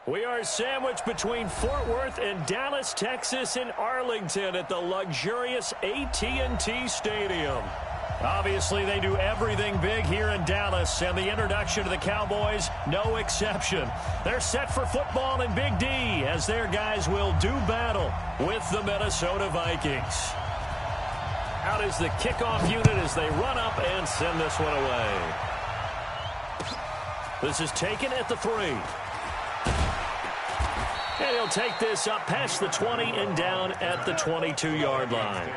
We are sandwiched between Fort Worth and Dallas, Texas, and Arlington at the luxurious AT&T Stadium. Obviously, they do everything big here in Dallas, and the introduction to the Cowboys, no exception. They're set for football in Big D as their guys will do battle with the Minnesota Vikings. Out is the kickoff unit as they run up and send this one away. This is taken at the 3. And he'll take this up past the 20 and down at the 22-yard line.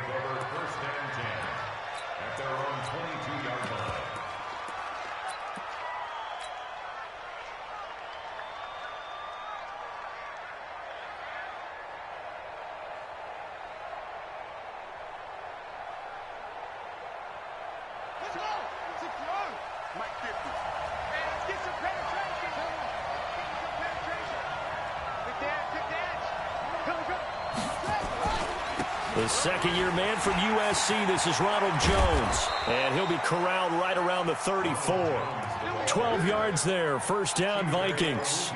The second-year man from USC, this is Ronald Jones. And he'll be corralled right around the 34. 12 yards there, first down Vikings.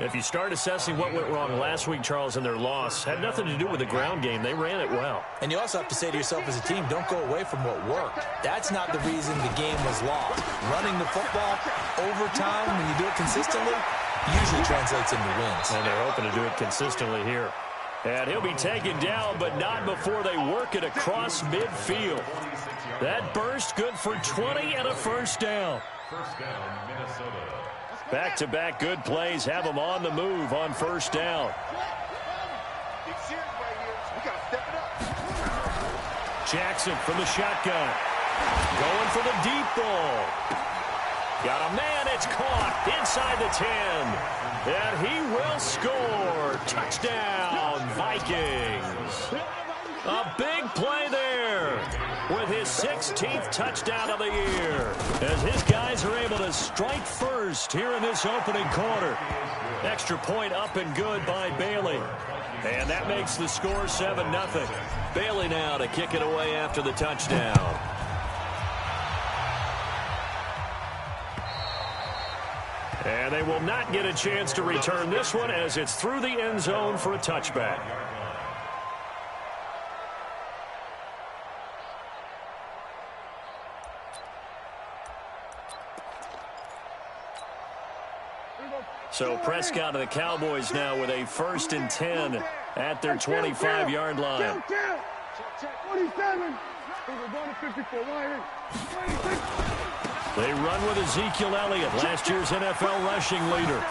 If you start assessing what went wrong last week, Charles, in their loss, had nothing to do with the ground game. They ran it well. And you also have to say to yourself as a team, don't go away from what worked. That's not the reason the game was lost. Running the football, overtime, when you do it consistently, usually translates into wins. And they're hoping to do it consistently here. And he'll be taken down, but not before they work it across midfield. That burst good for 20 and a first down. First down, Minnesota. Back-to-back good plays have them on the move on first down. Jackson from the shotgun. Going for the deep ball. Got a man, it's caught inside the 10. And he will score. Touchdown, Vikings. A big play there with his 16th touchdown of the year as his guys are able to strike first here in this opening quarter. Extra point up and good by Bailey. And that makes the score 7-0. Bailey now to kick it away after the touchdown. And they will not get a chance to return this one as it's through the end zone for a touchback. So Prescott and the Cowboys now with a 1st and 10 at their 25-yard line. They run with Ezekiel Elliott, last year's NFL rushing leader.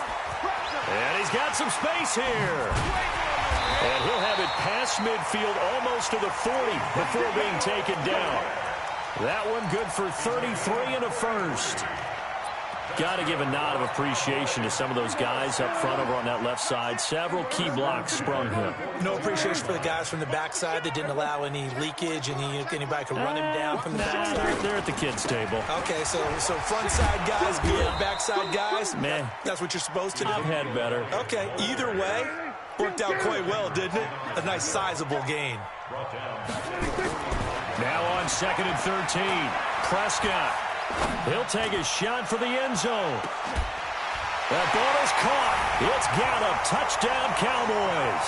And he's got some space here. And he'll have it past midfield almost to the 40 before being taken down. That one good for 33 and a first. Got to give a nod of appreciation to some of those guys up front over on that left side. Several key blocks sprung him. No appreciation for the guys from the backside that didn't allow any leakage and anybody could run him down from the backside. They're at the kids' table. Okay, so front side guys good, backside guys, meh. That's what you're supposed to do. I've had better. Okay, either way, worked out quite well, didn't it? A nice sizable gain. Now on 2nd and 13, Prescott. He'll take a shot for the end zone. That ball is caught. It's Gallup. Touchdown, Cowboys.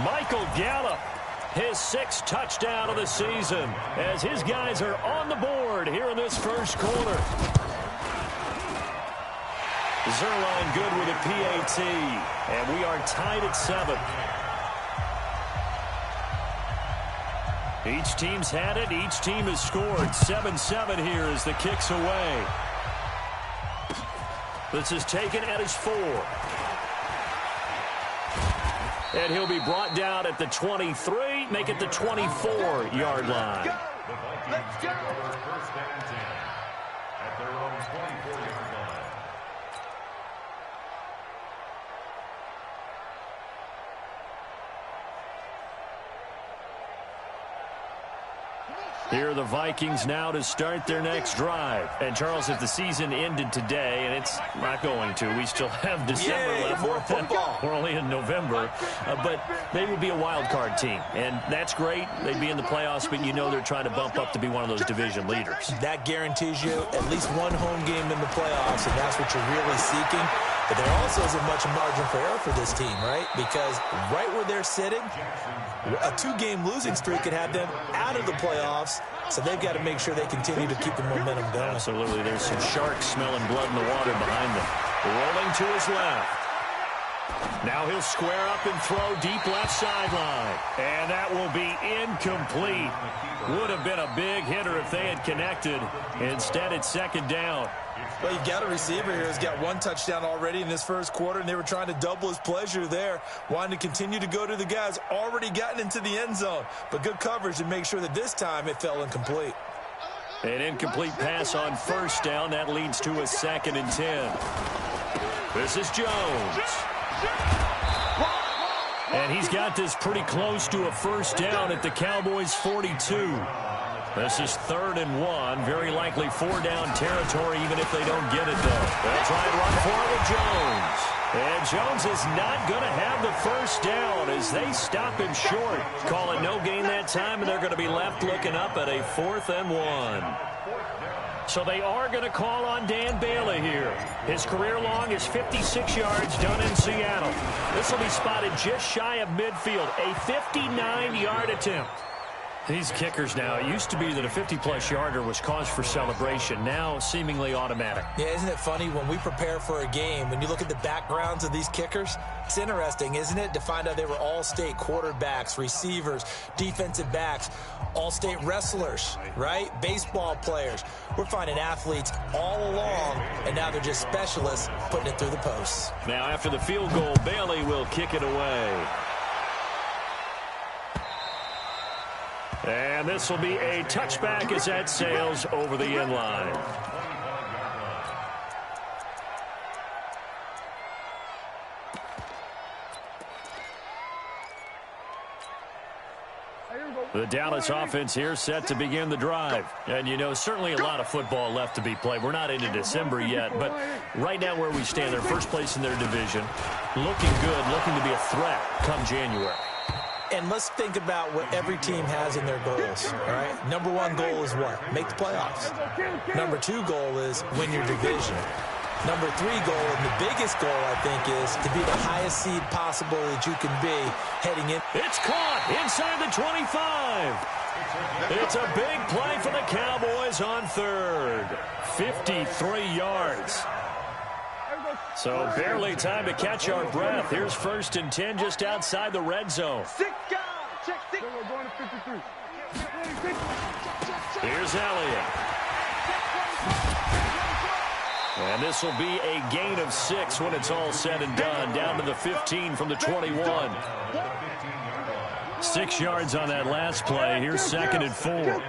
Michael Gallup, his 6th touchdown of the season, as his guys are on the board here in this first quarter. Zerline good with a PAT, and we are tied at 7. Each team's had it. Each team has scored. 7-7 here as the kick's away. This is taken at his 4. And he'll be brought down at the 23, make it the 24-yard line. Let's go. First down 10 at their own 24-yard line. Here are the Vikings now to start their next drive. And, Charles, if the season ended today, and it's not going to, we still have December left. More football. We're only in November. But they would be a wild card team. And that's great. They'd be in the playoffs, but you know they're trying to bump up to be one of those division leaders. That guarantees you at least one home game in the playoffs, and that's what you're really seeking. But there also isn't much margin for error for this team, right? Because right where they're sitting, a 2-game losing streak could have them out of the playoffs, so they've got to make sure they continue to keep the momentum going. Absolutely. There's some sharks smelling blood in the water behind them. Rolling to his left. Now he'll square up and throw deep left sideline. And that will be incomplete. Would have been a big hitter if they had connected. Instead, it's second down. Well, you've got a receiver here who's got 1 touchdown already in this first quarter, and they were trying to double his pleasure there, wanting to continue to go to the guys already gotten into the end zone. But good coverage to make sure that this time it fell incomplete. An incomplete pass on first down. That leads to a 2nd and 10. This is Jones. And he's got this pretty close to a first down at the Cowboys' 42. This is 3rd and 1. Very likely 4-down territory, even if they don't get it, though. They'll try and run for it with Jones. And Jones is not going to have the first down as they stop him short. Call it no gain that time, and they're going to be left looking up at a 4th and 1. So they are going to call on Dan Bailey here. His career long is 56 yards done in Seattle. This will be spotted just shy of midfield, a 59-yard attempt. These kickers now, it used to be that a 50-plus yarder was cause for celebration. Now, seemingly automatic. Yeah, isn't it funny when we prepare for a game, when you look at the backgrounds of these kickers, it's interesting, isn't it, to find out they were all-state quarterbacks, receivers, defensive backs, all-state wrestlers, right? Baseball players. We're finding athletes all along, and now they're just specialists putting it through the posts. Now, after the field goal, Bailey will kick it away. And this will be a touchback as that sails over the end line. The Dallas offense here set to begin the drive. And, you know, certainly a lot of football left to be played. We're not into December yet, but right now where we stand, they're first place in their division. Looking good, looking to be a threat come January. And let's think about what every team has in their goals, all right? Number 1 goal is what? Make the playoffs. Number 2 goal is win your division. Number 3 goal, and the biggest goal, I think, is to be the highest seed possible that you can be heading in. It's caught inside the 25. It's a big play for the Cowboys on 3rd. 53 yards. So barely time to catch our breath. Here's 1st and 10 just outside the red zone. Here's Elliott. And this will be a gain of 6 when it's all said and done. Down to the 15 from the 21. 6 yards on that last play. Here's 2nd and 4.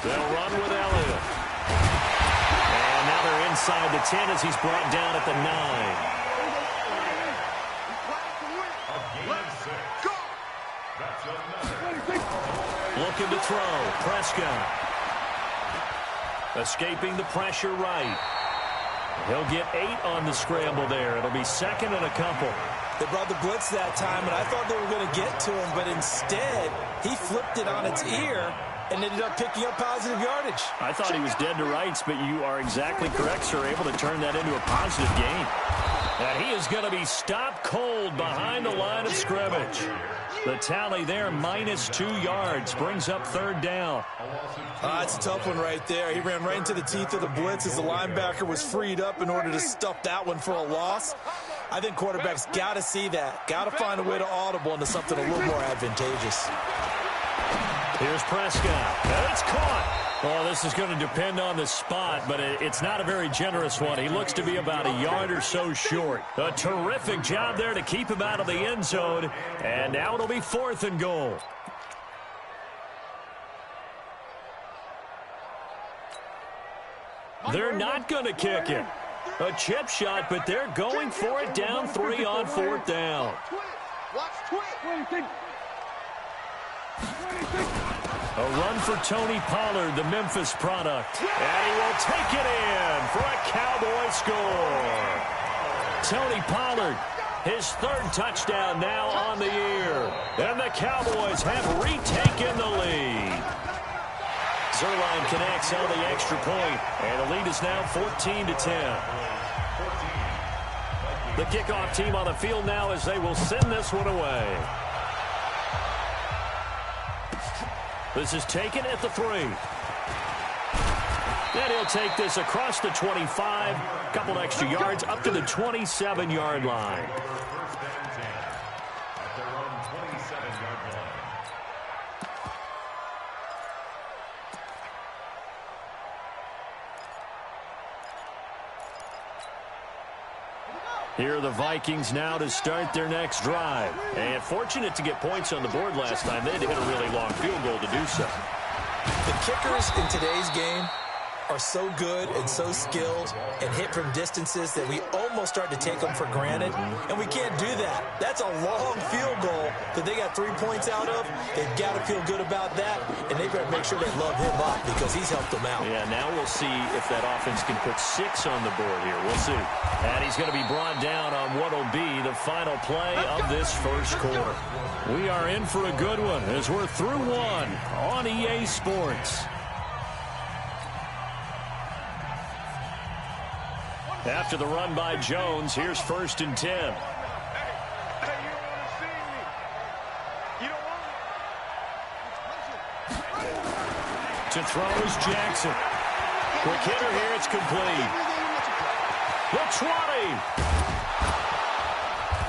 They'll run with Elliott. And now they're inside the 10 as he's brought down at the 9. Looking to throw. Prescott. Escaping the pressure right. He'll get 8 on the scramble there. It'll be 2nd and a couple. They brought the blitz that time, and I thought they were going to get to him, but instead he flipped it on its ear and ended up picking up positive yardage. I thought he was dead to rights, but you are exactly correct, sir. Able to turn that into a positive gain. And he is going to be stopped cold behind the line of scrimmage. The tally there, -2 yards, brings up 3rd down. It's a tough one right there. He ran right into the teeth of the blitz as the linebacker was freed up in order to stuff that one for a loss. I think quarterbacks got to see that. Got to find a way to audible into something a little more advantageous. Here's Prescott. It's caught. Oh, this is going to depend on the spot, but it's not a very generous one. He looks to be about a yard or so short. A terrific job there to keep him out of the end zone. And now it'll be 4th and goal. They're not going to kick it. A chip shot, but they're going for it down 3 on 4th down. A run for Tony Pollard, the Memphis product. And he will take it in for a Cowboy score. Tony Pollard, his third touchdown now on the year. And the Cowboys have retaken the lead. Zerline connects on the extra point, and the lead is now 14-10. The kickoff team on the field now as they will send this one away. This is taken at the 3. And he'll take this across the 25, couple extra yards up to the 27-yard line. Here are the Vikings now to start their next drive. And fortunate to get points on the board last time. They had to hit a really long field goal to do so. The kickers in today's game are so good and so skilled and hit from distances that we almost start to take them for granted, and we can't do that. That's a long field goal that they got 3 points out of. They've got to feel good about that, and they better make sure they love him up because he's helped them out. Yeah, now we'll see if that offense can put 6 on the board here. We'll see. And he's going to be brought down on what will be the final play of this first quarter. We are in for a good one as we're through one on EA Sports. After the run by Jones, here's 1st and 10. To throw is Jackson. Quick hitter here, it's complete. The 20.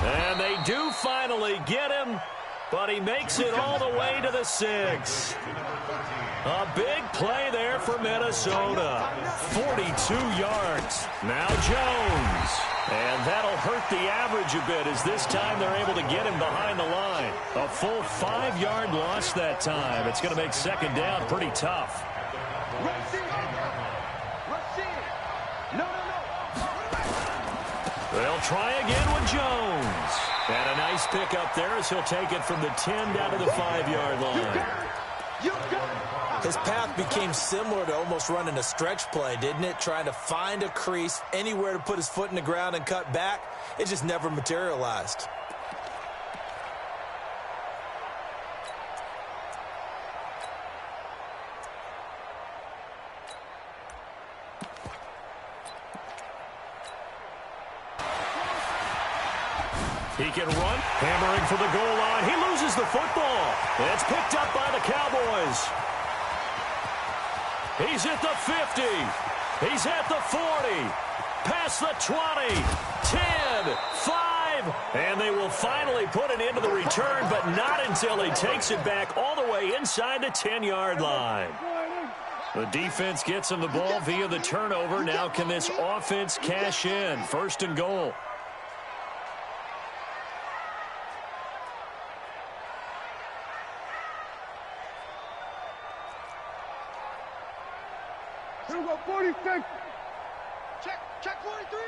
And they do finally get him, but he makes it all the way to the 6. A big play there for Minnesota. 42 yards. Now Jones. And that'll hurt the average a bit as this time they're able to get him behind the line. A full 5-yard loss that time. It's going to make second down pretty tough. They'll try again with Jones. And a nice pick up there as he'll take it from the 10 down to the 5-yard line. His path became similar to almost running a stretch play, didn't it? Trying to find a crease, anywhere to put his foot in the ground and cut back. It just never materialized. He can run, hammering for the goal line. He loses the football. It's picked up by the Cowboys. He's at the 50. He's at the 40. Past the 20. 10. 5. And they will finally put it into the return, but not until he takes it back all the way inside the 10-yard line. The defense gets him the ball via the turnover. Now can this offense cash in? 1st and goal. Here we go, 46. Check 43.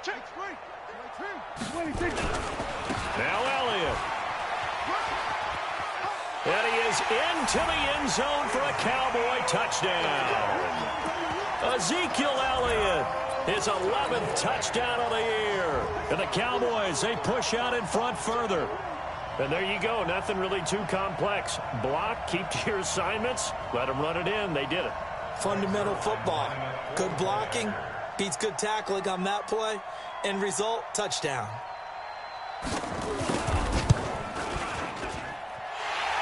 Check 26. Now Elliott. And he is into the end zone for a Cowboy touchdown. Ezekiel Elliott, his 11th touchdown of the year. And the Cowboys, they push out in front further. And there you go, nothing really too complex. Block, keep to your assignments, let them run it in. They did it. Fundamental football. Good blocking beats good tackling on that play. End result, touchdown.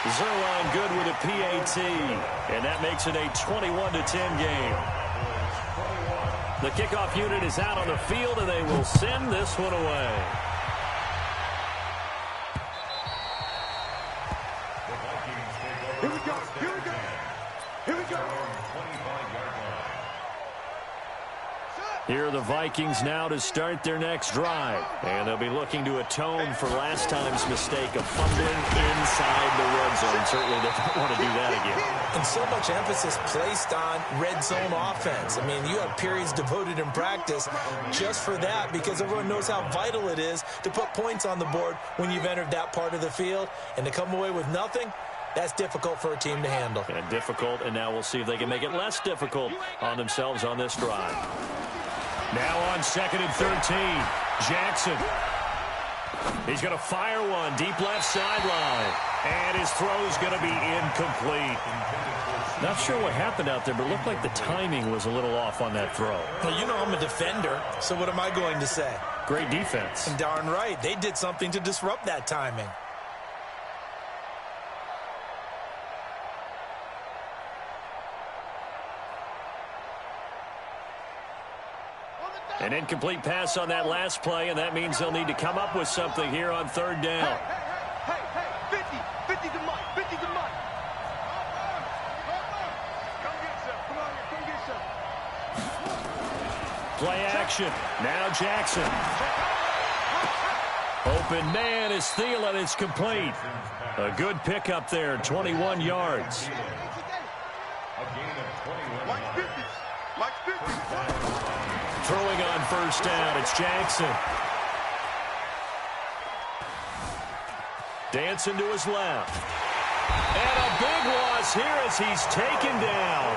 Zerline good with a PAT. And that makes it a 21-10 game. The kickoff unit is out on the field, and they will send this one away. Here we go. Here we go. Here we go. 25-yard line. Set. Here are the Vikings now to start their next drive. And they'll be looking to atone for last time's mistake of fumbling inside the red zone. Certainly they don't want to do that again. And so much emphasis placed on red zone offense. I mean, you have periods devoted in practice just for that because everyone knows how vital it is to put points on the board when you've entered that part of the field. And to come away with nothing, that's difficult for a team to handle. And difficult, and now we'll see if they can make it less difficult on themselves on this drive. Now on 2nd and 13, Jackson. He's going to fire one deep left sideline. And his throw's going to be incomplete. Not sure what happened out there, but it looked like the timing was a little off on that throw. Well, you know I'm a defender, so what am I going to say? Great defense. And darn right, they did something to disrupt that timing. An incomplete pass on that last play, and that means they'll need to come up with something here on 3rd down. Hey, 50 to Mike, 50 to Mike. Come get some. Come on here, come get some. Play action. Now Jackson. Open man is Thielen. It's complete. A good pickup there, 21 yards. Mike's 50. Mike's 50. Throwing on 1st down, it's Jackson. Dancing to his left. And a big loss here as he's taken down.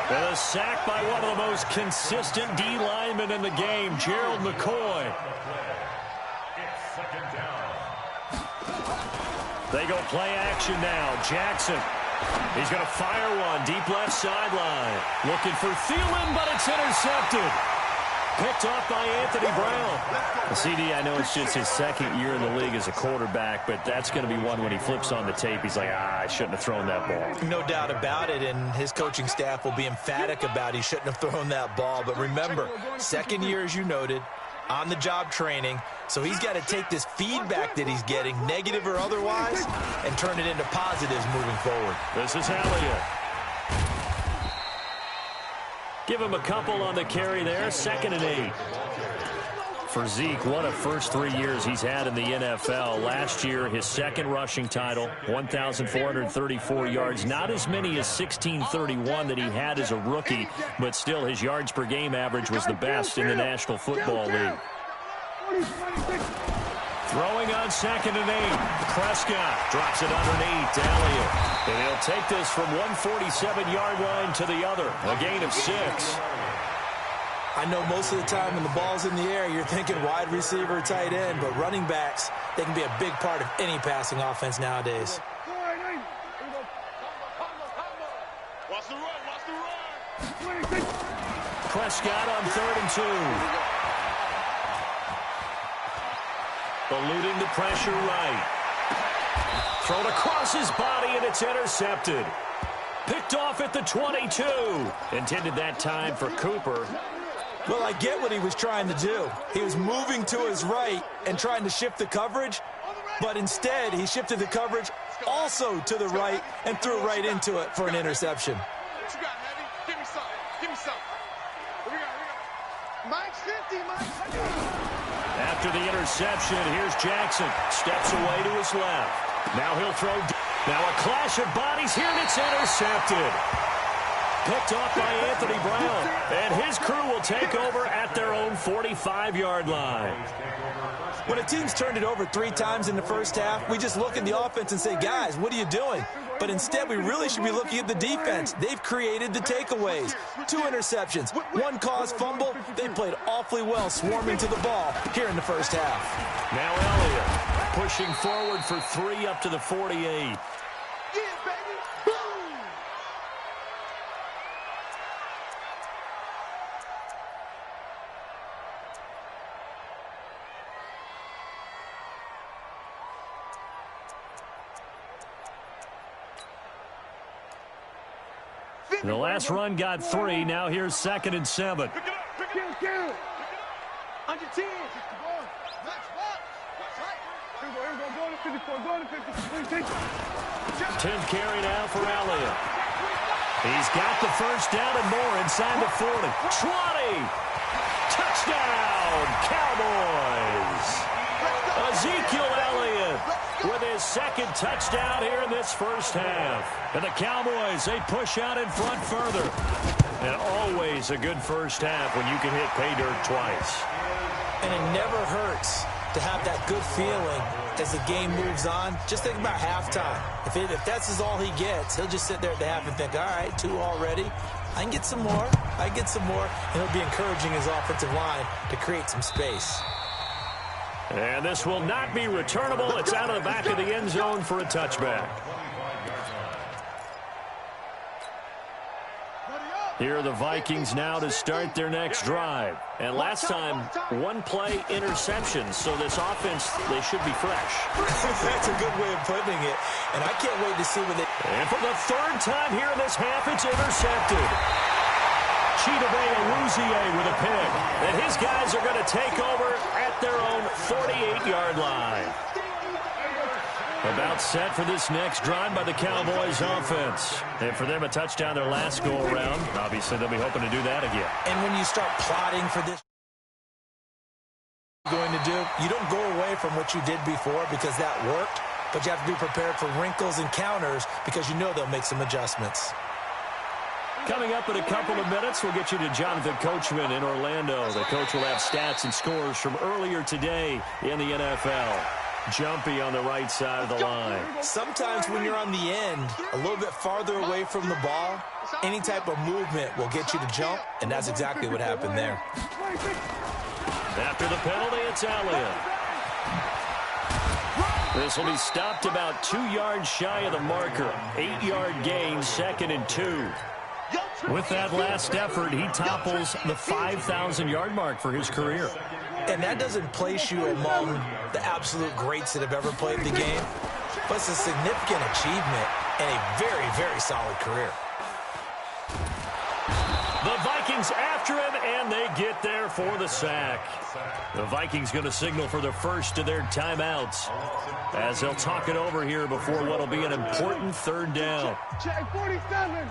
And a sack by one of the most consistent D linemen in the game, Gerald McCoy. It's 2nd down. They go play action now. Jackson. He's going to fire one deep left sideline. Looking for Thielen, but it's intercepted. Picked off by Anthony Brown. CD, I know it's just his 2nd year in the league as a quarterback, but that's going to be one when he flips on the tape. He's like, I shouldn't have thrown that ball. No doubt about it, and his coaching staff will be emphatic about he shouldn't have thrown that ball. But remember, 2nd year, as you noted, on-the-job training, so he's got to take this feedback that he's getting, negative or otherwise, and turn it into positives moving forward. This is Elliott. Give him a couple on the carry there. 2nd and 8. For Zeke, what a first 3 years he's had in the NFL. Last year, his 2nd rushing title, 1,434 yards. Not as many as 1,631 that he had as a rookie, but still his yards per game average was the best in the National Football League. Throwing on 2nd and 8. Prescott drops it underneath to Elliott. And he'll take this from 147-yard line to the other. A gain of 6. I know most of the time when the ball's in the air, you're thinking wide receiver, tight end, but running backs, they can be a big part of any passing offense nowadays. Watch the run, watch the run. Prescott on 3rd and 2. Eluding the pressure right. Thrown across his body, and it's intercepted. Picked off at the 22. Intended that time for Cooper. Well, I get what he was trying to do. He was moving to his right and trying to shift the coverage, but instead he shifted the coverage also to the right and threw right into it for an interception. What you got, Heavy? Give me something. Give me something. What we got? Mike's 50, Mike's 50. After the interception, here's Jackson. Steps away to his left. Now he'll throw. Now a clash of bodies here, and it's intercepted. Picked off by Anthony Brown. And his crew will take over at their own 45-yard line. When a team's turned it over 3 times in the first half, we just look at the offense and say, guys, what are you doing? But instead, we really should be looking at the defense. They've created the takeaways. 2 interceptions, 1 caused fumble. They played awfully well swarming to the ball here in the first half. Now Elliott pushing forward for 3 up to the 48. Yeah, baby. Boom. The last run got 3. Now here's 2nd and 7. Pick it up, pick it up. Get it. Under 10. Nice spot. Here we go. Go to 54. Go to 54. 10th carry now for Elliott. He's got the first down and more inside the 40. 20. Touchdown, Cowboys! Ezekiel Elliott with his second touchdown here in this first half. And the Cowboys, they push out in front further. And always a good first half when you can hit pay dirt twice. And it never hurts to have that good feeling as the game moves on. Just think about halftime. If that's all he gets, he'll just sit there at the half and think, all right, 2 already. I can get some more. I can get some more. And he'll be encouraging his offensive line to create some space. And this will not be returnable. It's out of the back of the end zone for a touchback. Here are the Vikings now to start their next drive. And last time, 1-play interception. So this offense, they should be fresh. That's a good way of putting it. And I can't wait to see what they... And for the third time here in this half, it's intercepted. Chidobe Awuzie with a pick. And his guys are going to take over at their own 48-yard line. About set for this next drive by the Cowboys offense. And for them, a touchdown their last go-around. Obviously, they'll be hoping to do that again. And when you start plotting for this, going to do, you don't go away from what you did before because that worked, but you have to be prepared for wrinkles and counters because you know they'll make some adjustments. Coming up in a couple of minutes, we'll get you to Jonathan Coachman in Orlando. The coach will have stats and scores from earlier today in the NFL. Jumpy on the right side of the line. Sometimes when you're on the end, a little bit farther away from the ball, any type of movement will get you to jump, and that's exactly what happened there. After the penalty, it's Elliott. This will be stopped about 2 yards shy of the marker. 8-yard gain, 2nd and 2. With that last effort, he topples the 5,000-yard mark for his career. And that doesn't place you among the absolute greats that have ever played the game, but it's a significant achievement and a very, very solid career. The Vikings after him, and they get there for the sack. The Vikings going to signal for the first of their timeouts as they'll talk it over here before what will be an important third down. Check 47.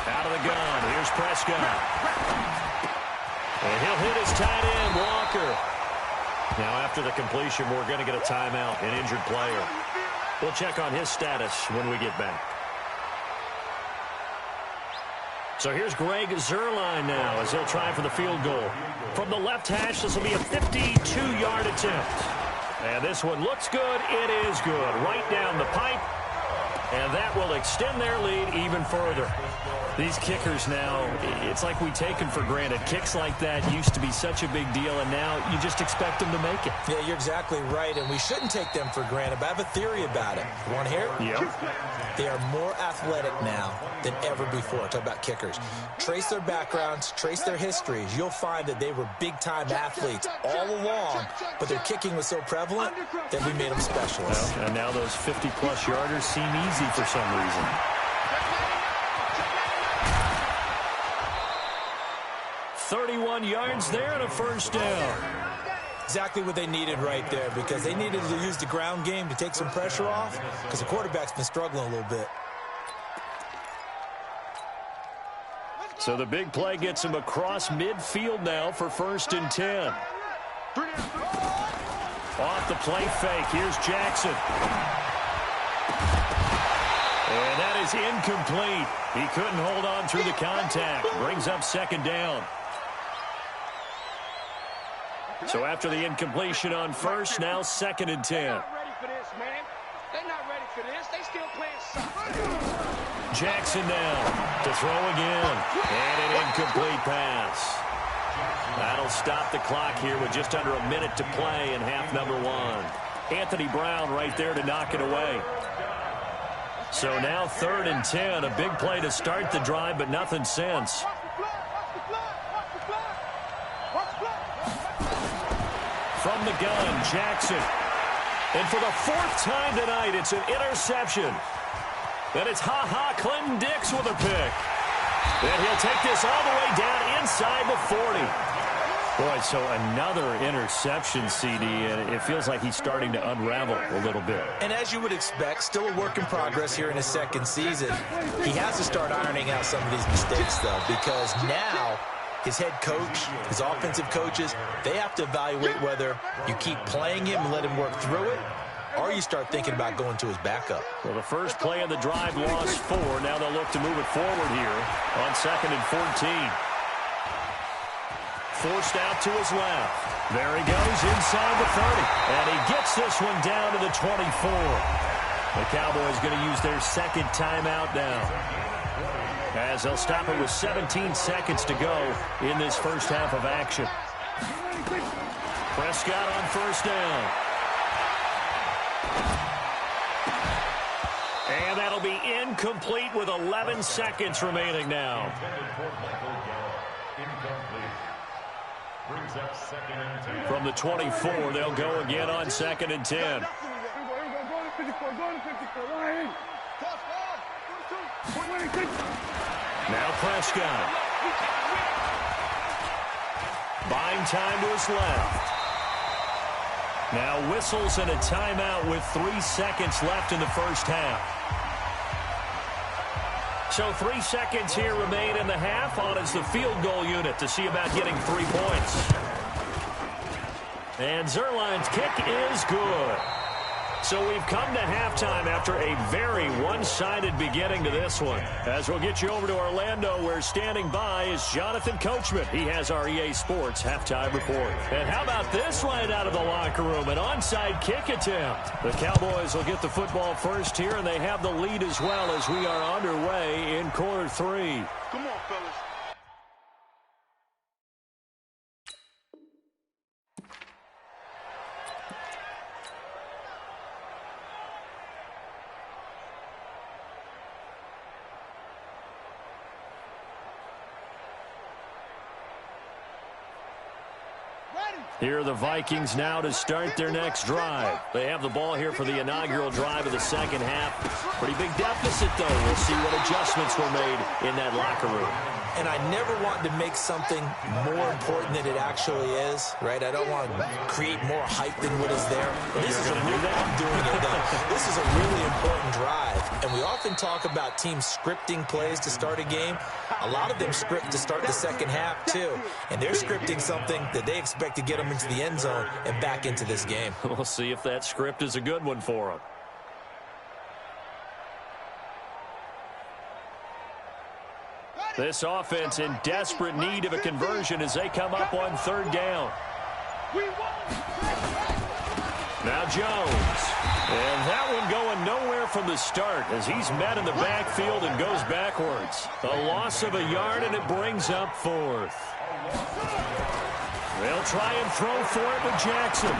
Out of the gun, here's Prescott. And he'll hit his tight end, Walker. Now after the completion, we're going to get a timeout, an injured player. We'll check on his status when we get back. So here's Greg Zuerlein now as he'll try for the field goal. From the left hash, this will be a 52-yard attempt. And this one looks good. It is good. Right down the pipe. And that will extend their lead even further. These kickers now, it's like we take them for granted. Kicks like that used to be such a big deal, and now you just expect them to make it. Yeah, you're exactly right, and we shouldn't take them for granted, but I have a theory about it. You want to hear it? Yeah. They are more athletic now than ever before. Talk about kickers. Trace their backgrounds, trace their histories. You'll find that they were big-time athletes all along, but their kicking was so prevalent that we made them specialists. Well, and now those 50-plus yarders seem easy for some reason. 31 yards there and a first down. Exactly what they needed right there because they needed to use the ground game to take some pressure off because the quarterback's been struggling a little bit. So the big play gets him across midfield now for 1st and 10. Off the play fake, here's Jackson. And that is incomplete. He couldn't hold on through the contact. Brings up 2nd down. So after the incompletion on 1st, now 2nd and 10. They're not ready for this, man. They're not ready for this. They still playing soccer. Jackson now to throw again. And an incomplete pass. That'll stop the clock here with just under a minute to play in half number 1. Anthony Brown right there to knock it away. So now 3rd and 10. A big play to start the drive, but nothing since. From the gun, Jackson. And for the 4th time tonight, it's an interception. And it's Clinton Dix with a pick. And he'll take this all the way down inside the 40. Boy, so another interception, CD, and it feels like he's starting to unravel a little bit. And as you would expect, still a work in progress here in his second season. He has to start ironing out some of these mistakes, though, because now his head coach, his offensive coaches, they have to evaluate whether you keep playing him and let him work through it, or you start thinking about going to his backup. Well, the first play of the drive lost 4. Now they'll look to move it forward here on 2nd and 14. Forced out to his left. There he goes inside the 30. And he gets this one down to the 24. The Cowboys going to use their second timeout now, as they'll stop it with 17 seconds to go in this first half of action. Prescott on first down. And that'll be incomplete with 11 seconds remaining now. From the 24, they'll go again on 2nd and 10. Now Prescott. Buying time to his left. Now whistles and a timeout with 3 seconds left in the first half. So 3 seconds here remain in the half. On is the field goal unit to see about getting 3 points. And Zerline's kick is good. So we've come to halftime after a very one-sided beginning to this one. As we'll get you over to Orlando, where standing by is Jonathan Coachman. He has our EA Sports halftime report. And how about this right out of the locker room? An onside kick attempt. The Cowboys will get the football first here, and they have the lead as well as we are underway in quarter 3. Come on, fellas. Here are the Vikings now to start their next drive. They have the ball here for the inaugural drive of the second half. Pretty big deficit, though. We'll see what adjustments were made in that locker room. And I never want to make something more important than it actually is, right? I don't want to create more hype than what is there. This is I'm doing it, though. This is a really important drive. And we often talk about teams scripting plays to start a game. A lot of them script to start the second half, too. And they're scripting something that they expect to get them into the end zone and back into this game. We'll see if that script is a good one for them. This offense in desperate need of a conversion as they come up on 3rd down. Now Jones. And that one going nowhere from the start as he's met in the backfield and goes backwards. A loss of a yard, and it brings up 4th. They'll try and throw for it with Jackson.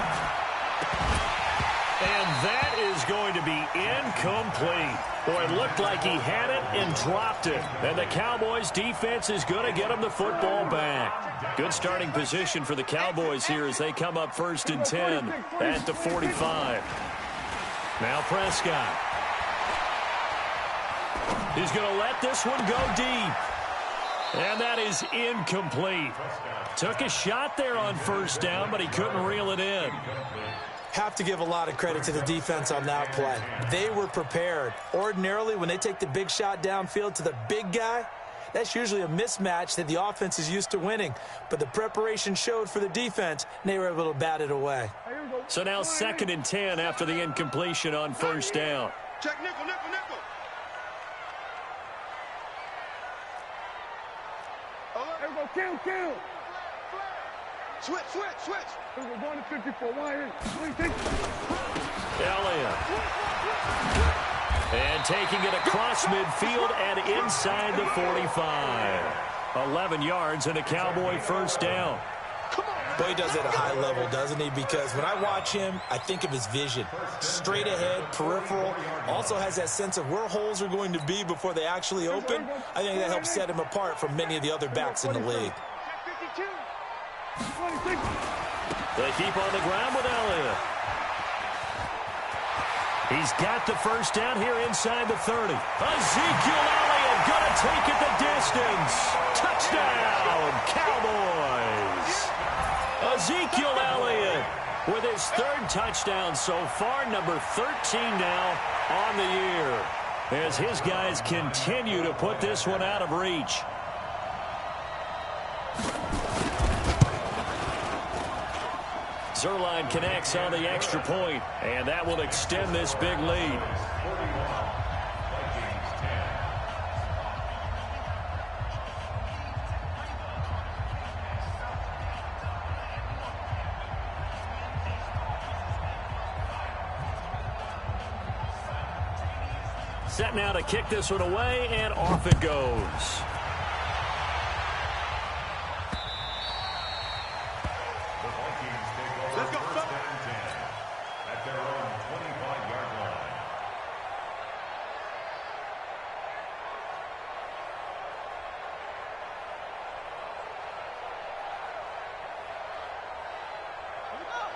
And that is going to be incomplete. Boy, it looked like he had it and dropped it. And the Cowboys defense is going to get him the football back. Good starting position for the Cowboys here as they come up 1st and 10 at the 45. Now Prescott. He's going to let this one go deep. And that is incomplete. Took a shot there on 1st down, but he couldn't reel it in. Have to give a lot of credit to the defense on that play. They were prepared. Ordinarily, when they take the big shot downfield to the big guy, that's usually a mismatch that the offense is used to winning. But the preparation showed for the defense, and they were able to bat it away. So now 2nd and 10 after the incompletion on 1st down. Check nickel, nickel, nickel. There we go, kill. Switch. We're going to 54. Elliott. And taking it across midfield and inside the 45. 11 yards and a Cowboy 1st down. Boy, he does it at a high level, doesn't he? Because when I watch him, I think of his vision. Straight ahead, peripheral. Also has that sense of where holes are going to be before they actually open. I think that helps set him apart from many of the other backs in the league. They keep on the ground with Elliott. He's got the 1st down here inside the 30. Ezekiel Elliott going to take it the distance. Touchdown, Cowboys. Ezekiel Elliott with his third touchdown so far, number 13 now on the year, as his guys continue to put this one out of reach. Zerline connects on the extra point, and that will extend this big lead. Set now to kick this one away, and off it goes.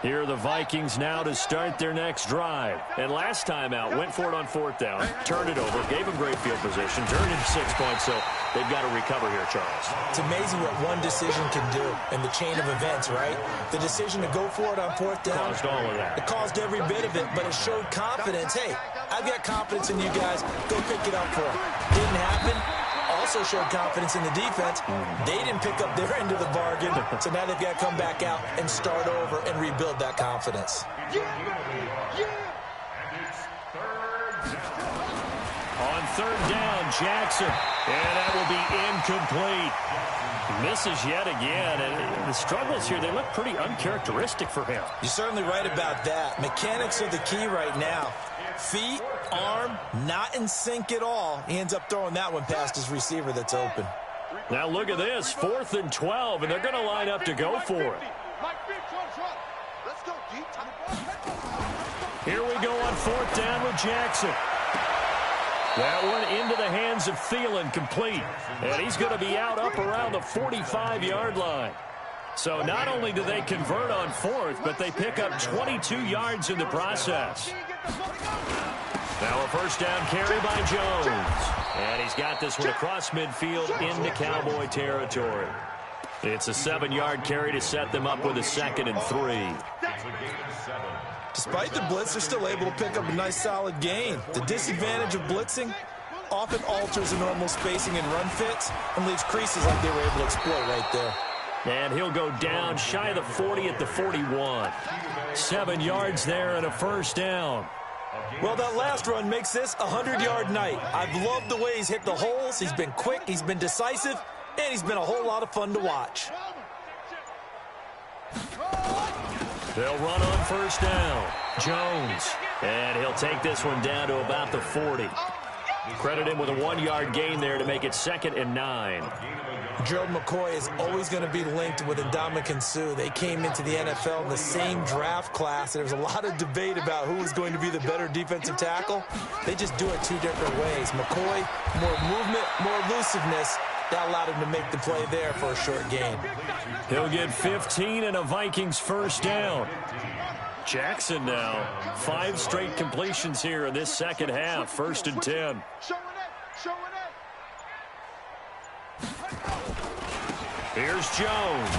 Here are the Vikings now to start their next drive. And last time out, went for it on fourth down, turned it over, gave them great field position, turned into 6 points, so they've got to recover here, Charles. It's amazing what one decision can do in the chain of events, right? The decision to go for it on fourth down. Caused all of that. It caused every bit of it, but it showed confidence. Hey, I've got confidence in you guys. Go pick it up for them. Didn't happen. Also showed confidence in the defense. They didn't pick up their end of the bargain, so now they've got to come back out and start over and rebuild that confidence. On third down, Jackson, and that will be incomplete. Misses yet again, and the struggles here, they look pretty uncharacteristic for him. You're certainly right about that. Mechanics are the key right now. Feet, arm, not in sync at all. He ends up throwing that one past his receiver that's open. Now look at this, 4th and 12, and they're going to line up to go for it. Here we go on 4th down with Jackson. That one into the hands of Thielen, complete. And he's going to be out up around the 45-yard line. So not only do they convert on 4th, but they pick up 22 yards in the process. Now a first down carry by Jones. And he's got this one across midfield into Cowboy territory. It's a 7-yard carry to set them up with a 2nd and 3. Despite the blitz, they're still able to pick up a nice solid gain. The disadvantage of blitzing often alters the normal spacing and run fits and leaves creases like they were able to exploit right there. And he'll go down shy of the 40 at the 41. 7 yards there and a first down. Well, that last run makes this a 100-yard night. I've loved the way he's hit the holes. He's been quick, he's been decisive, and he's been a whole lot of fun to watch. They'll run on first down. Jones. And he'll take this one down to about the 40. Credit him with a 1-yard gain there to make it 2nd and 9. Gerald McCoy is always going to be linked with Ndamukong Suh. They came into the NFL in the same draft class. There was a lot of debate about who was going to be the better defensive tackle. They just do it 2 different ways. McCoy, more movement, more elusiveness. That allowed him to make the play there for a short gain. He'll get 15 and a Vikings first down. Jackson now, 5 straight completions here in this second half. 1st and 10. Here's Jones.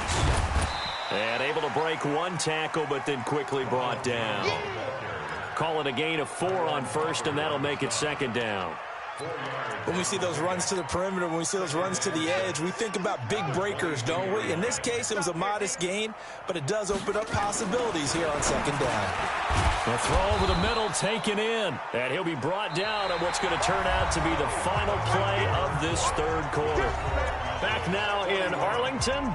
And able to break 1 tackle, but then quickly brought down. Call it a gain of 4 on first, and that'll make it 2nd down. When we see those runs to the perimeter, when we see those runs to the edge, we think about big breakers, don't we? In this case, it was a modest gain, but it does open up possibilities here on 2nd down. The throw over the middle taken in, and he'll be brought down on what's going to turn out to be the final play of this 3rd quarter. Back now in Arlington,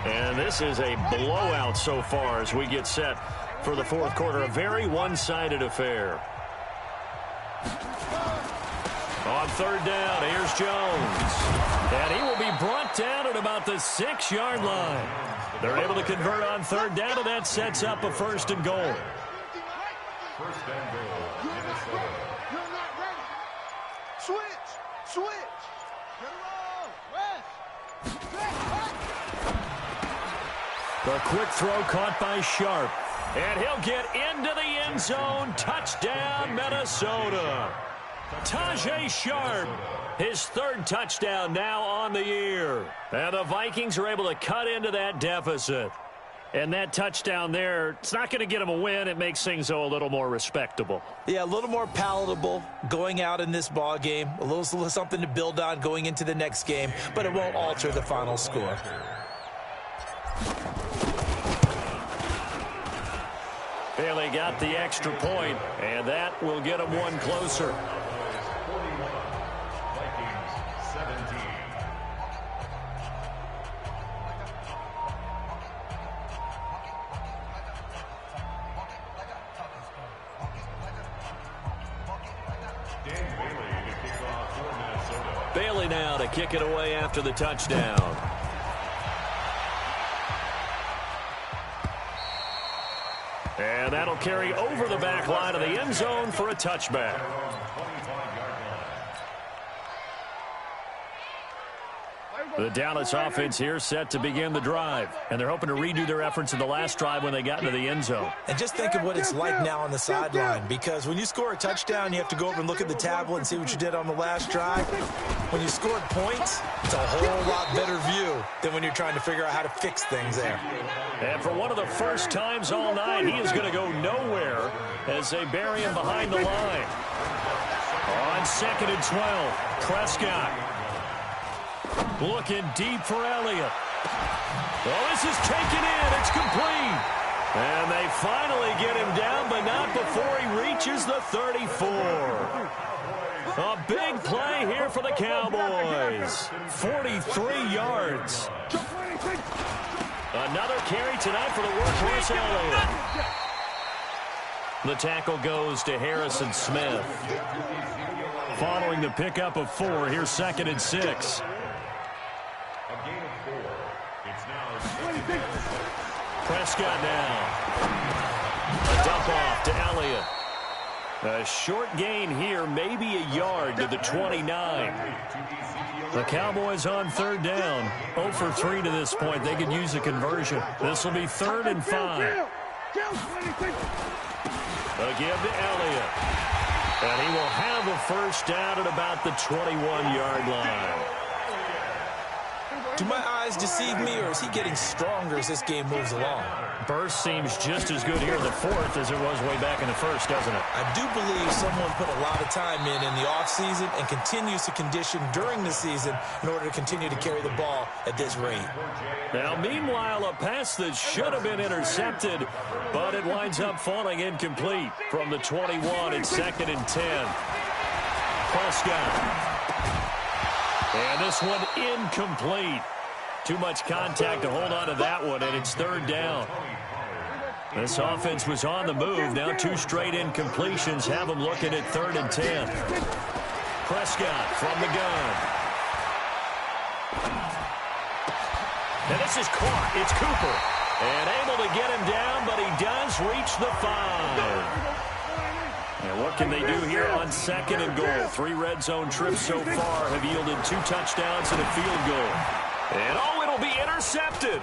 and this is a blowout so far as we get set for the 4th quarter. A very one-sided affair. On 3rd down, here's Jones. And he will be brought down at about the 6-yard line. They're able to convert on 3rd down, and that sets up a 1st and goal. 1st and goal, Minnesota. You're not ready. Switch. Get it on. Rest. The quick throw caught by Sharp. And he'll get into the end zone. Touchdown, Minnesota. Tajay Sharp, his 3rd touchdown now on the year. And the Vikings are able to cut into that deficit. And that touchdown there, it's not going to get them a win. It makes things, though, a little more respectable. Yeah, a little more palatable going out in this ball game. A little something to build on going into the next game, but it won't alter the final score. Bailey got the extra point, and that will get them one closer. Bailey now to kick it away after the touchdown. And that'll carry over the back line of the end zone for a touchback. The Dallas offense here set to begin the drive. And they're hoping to redo their efforts in the last drive when they got into the end zone. And just think of what it's like now on the sideline. Because when you score a touchdown, you have to go over and look at the tablet and see what you did on the last drive. When you scored points, it's a whole lot better view than when you're trying to figure out how to fix things there. And for one of the first times all night, he is going to go nowhere as they bury him behind the line. On 2nd and 12, Prescott. Looking deep for Elliott. Oh, this is taken in. It's complete. And they finally get him down, but not before he reaches the 34. A big play here for the Cowboys. 43 yards. Another carry tonight for the workhorse Elliott. The tackle goes to Harrison Smith. Following the pickup of 4, here's 2nd and 6. Prescott now. A dump off to Elliott. A short gain here, maybe a yard to the 29. The Cowboys on 3rd down. 0 for 3 to this point. They could use a conversion. This will be 3rd and 5. A give to Elliott. And he will have a first down at about the 21-yard line. Do my eyes deceive me, or is he getting stronger as this game moves along? Burst seems just as good here in the 4th as it was way back in the 1st, doesn't it? I do believe someone put a lot of time in the offseason and continues to condition during the season in order to continue to carry the ball at this rate. Now, meanwhile, a pass that should have been intercepted, but it winds up falling incomplete from the 21 at 2nd and 10. Prescott. And this one incomplete. Too much contact to hold on to that one, and it's 3rd down. This offense was on the move. Now 2 straight incompletions have them looking at 3rd and 10. Prescott from the gun. And this is caught. It's Cooper. And able to get him down, but he does reach the 5. And what can they do here on 2nd and goal? 3 red zone trips so far have yielded 2 touchdowns and a field goal. And it'll be intercepted.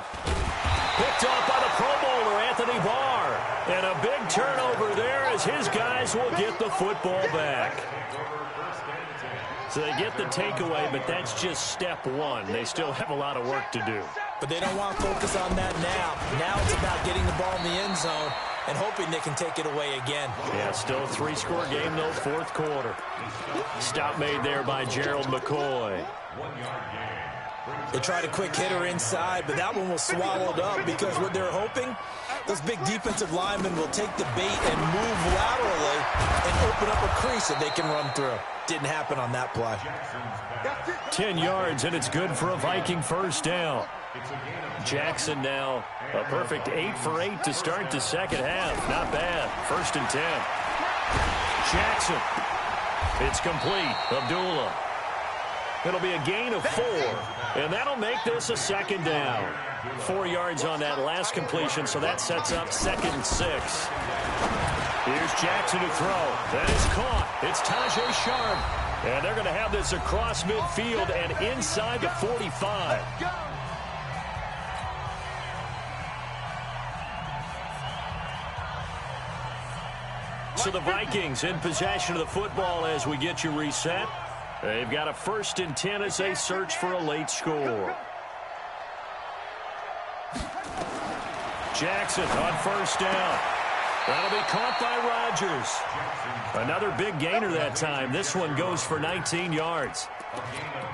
Picked off by the Pro Bowler, Anthony Barr. And a big turnover there as his guys will get the football back. So they get the takeaway, but that's just step 1. They still have a lot of work to do. But they don't want to focus on that now. Now it's about getting the ball in the end zone and hoping they can take it away again. Yeah, still a 3-score game, though, 4th quarter. Stop made there by Gerald McCoy. They tried a quick hitter inside, but that one was swallowed up because what they're hoping, those big defensive linemen will take the bait and move laterally and open up a crease that they can run through. Didn't happen on that play. 10 yards, and it's good for a Viking first down. Jackson now a perfect 8 for 8 to start the 2nd half. Not bad. 1st and 10. Jackson. It's complete. Abdullah. It'll be a gain of 4, and that'll make this a 2nd down. 4 yards on that last completion, so that sets up 2nd and 6. Here's Jackson to throw. That is caught. It's Tajay Sharp. And they're going to have this across midfield and inside the 45. So the Vikings in possession of the football as we get you reset. They've got a 1st and 10 as they search for a late score. Jackson on first down. That'll be caught by Rodgers. Another big gainer that time. This one goes for 19 yards.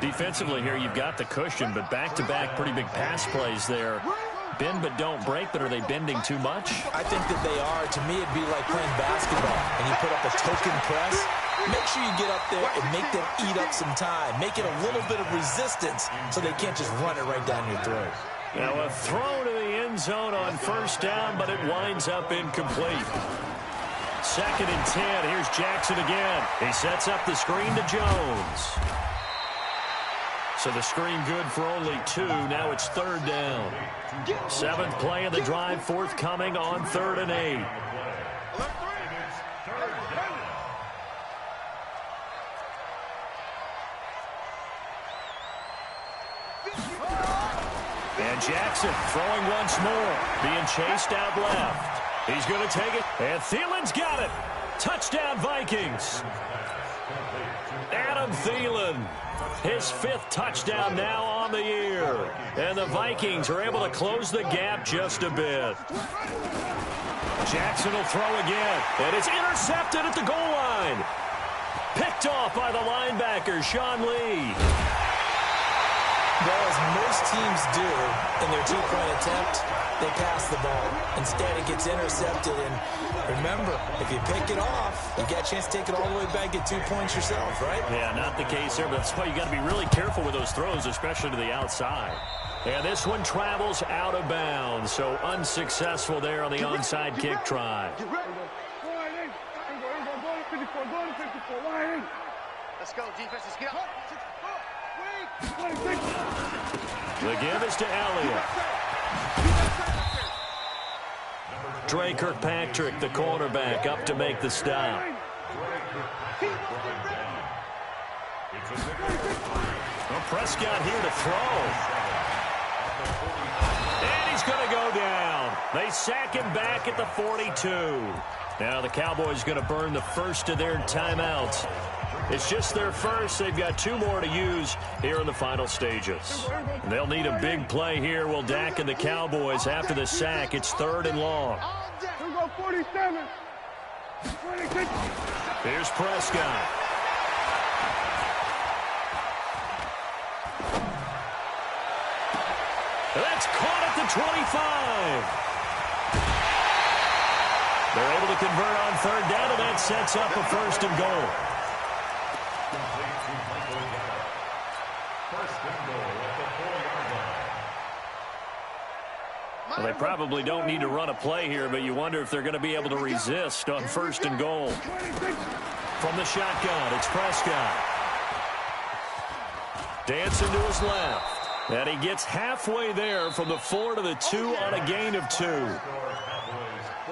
Defensively here, you've got the cushion, but back-to-back pretty big pass plays there. Bend but don't break, but are they bending too much? I think that they are. To me, it'd be like playing basketball, and you put up a token press. Make sure you get up there and make them eat up some time. Make it a little bit of resistance so they can't just run it right down your throat. Now a throw to the end zone on first down, but it winds up incomplete. 2nd and 10. Here's Jackson again. He sets up the screen to Jones. So the screen good for only 2. Now it's 3rd down. 7th play of the drive forthcoming on 3rd and 8. And Jackson throwing once more. Being chased out left. He's going to take it. And Thielen's got it. Touchdown Vikings. Adam Thielen. His 5th touchdown now on the year. And the Vikings are able to close the gap just a bit. Jackson will throw again. And it's intercepted at the goal line. Picked off by the linebacker, Sean Lee. Well, as most teams do in their two-point attempt, they pass the ball. Instead, it gets intercepted. And remember, if you pick it off, you got a chance to take it all the way back, get 2 points yourself, right? Yeah, not the case there, but that's why you got to be really careful with those throws, especially to the outside. And this one travels out of bounds, so unsuccessful there on the onside kick try. Let's go, defense. Let's get up. The give is to Elliott. Trey Kirkpatrick, the cornerback, up to make the stop. Well, Prescott here to throw. And he's going to go down. They sack him back at the 42. Now the Cowboys going to burn the first of their timeouts. It's just their first. They've got 2 more to use here in the final stages. They'll need a big play here. Will Dak and the Cowboys after the sack. It's 3rd and long. Here's Prescott. That's caught at the 25. They're able to convert on 3rd down, and that sets up a 1st and goal. Well, they probably don't need to run a play here, but you wonder if they're going to be able to resist on 1st and goal. From the shotgun, it's Prescott. Dancing to his left. And he gets halfway there from the 4 to the 2 on a gain of 2.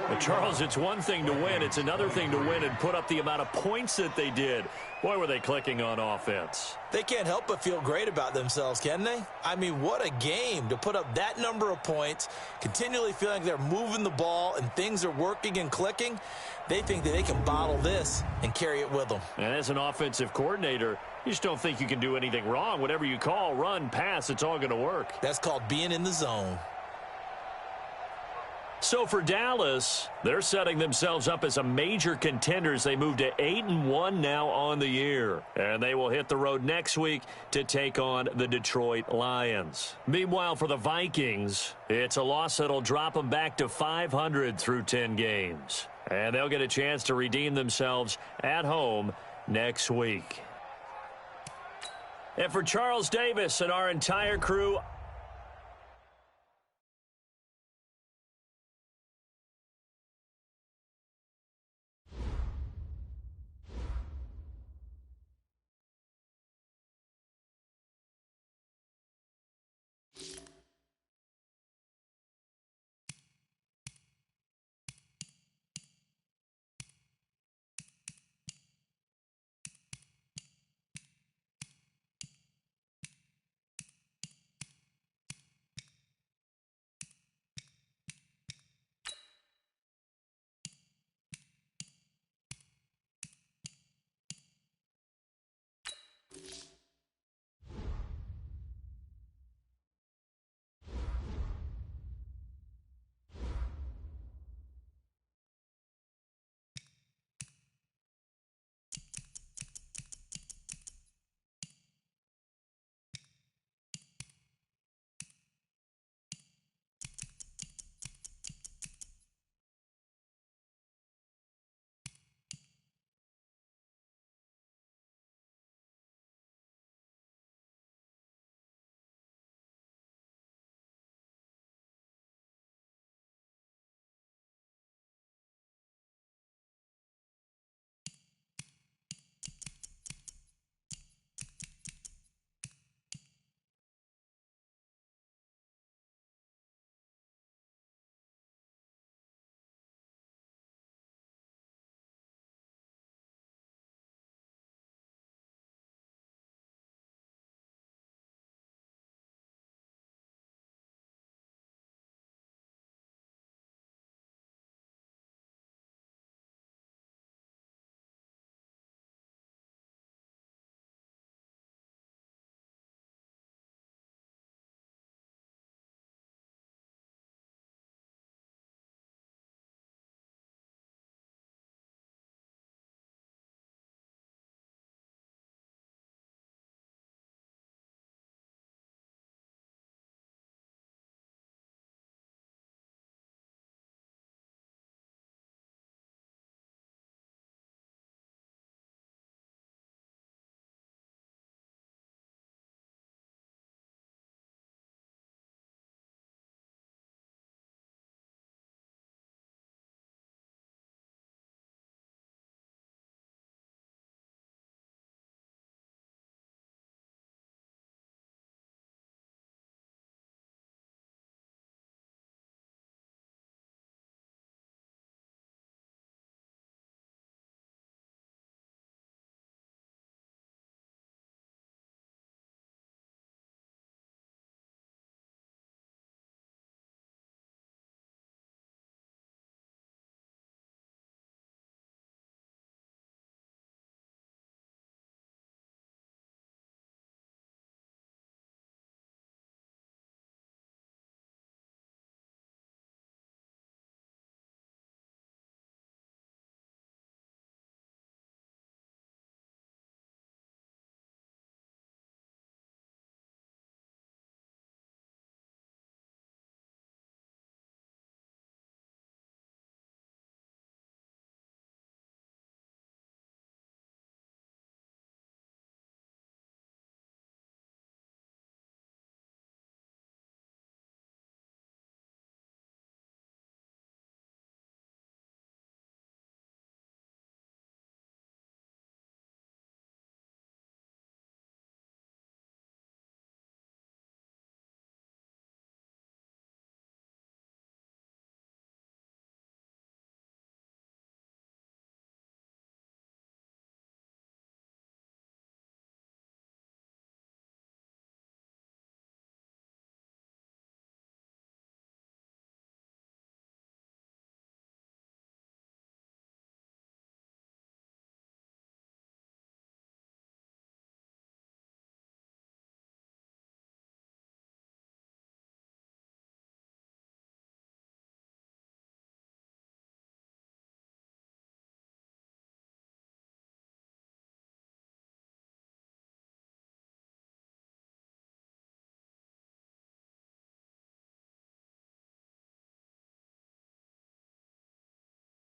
But Charles, it's one thing to win. It's another thing to win and put up the amount of points that they did. Boy, were they clicking on offense. They can't help but feel great about themselves, can they? I mean, what a game to put up that number of points, continually feeling like they're moving the ball and things are working and clicking. They think that they can bottle this and carry it with them. And as an offensive coordinator, you just don't think you can do anything wrong. Whatever you call, run, pass, it's all going to work. That's called being in the zone. So for Dallas, they're setting themselves up as a major contenders. They move to 8-1 now on the year. And they will hit the road next week to take on the Detroit Lions. Meanwhile, for the Vikings, it's a loss that'll drop them back to 500 through 10 games. And they'll get a chance to redeem themselves at home next week. And for Charles Davis and our entire crew,